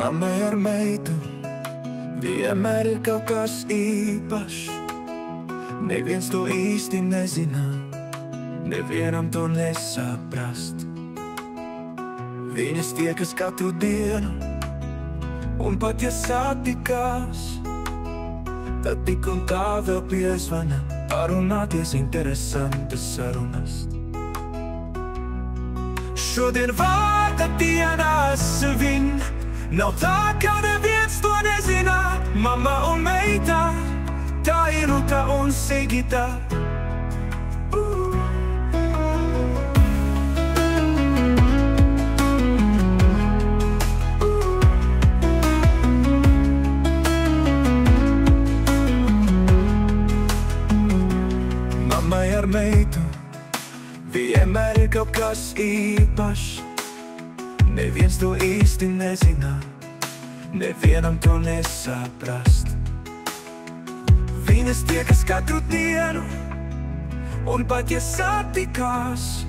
Mammai ar meitu vienmēr ir kaut kas īpašs. Neviens to īsti nezina, nevienam to nesaprast. Viņas tiekas katru dienu, un pat ja satikās, tad tik un tā vēl piezvana parunāties interesantas sarunas. Šodien vārda dienās vin, nav tā, ka neviens to nezina. Mamma un meita, tā ir Ruta un Sigita. Mammai ar meitu vienmēr ir kaut kas īpašs. Neviens to īsti nezina, nevienam to nesaprast. Viņas tiekas katru dienu, un pat ja satikās,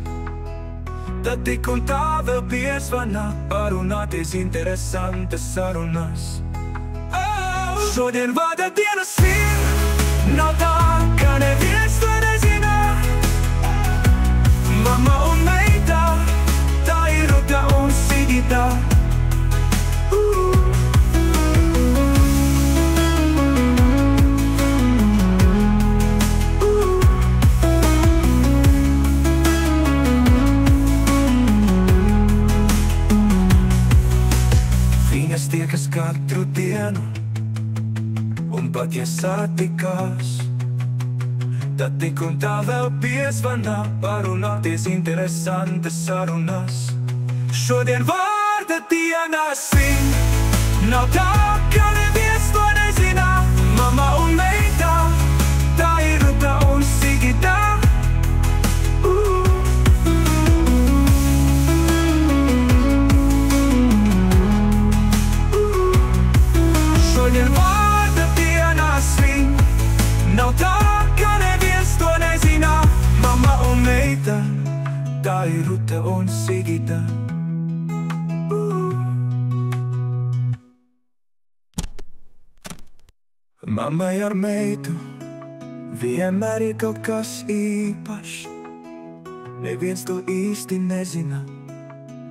tad tik un tā vēl piezvana parunāties interesantas sarunas. Šodien vārda dienas ir, nav tā, ka neviens to nezina. Mamma un meita, tā ir Ruta un Sigita. Viņas tiekas katru dienu, un pat ja satikās, tad tik un tā vēl piezvana parunāties interesantas sarunas. Šodien vārda dienās svin, nav tā, ka neviens to nezina. Mamma un meita, tā ir Ruta un Sigita. Šodien vārda dienās svin, nav tā, ka neviens to nezina. Mamma un meita, tā ir Ruta un Sigita. Mammai ar meitu vienmēr ir kaut kas īpašs. Neviens to īsti nezina,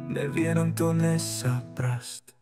nevienam to nesaprast.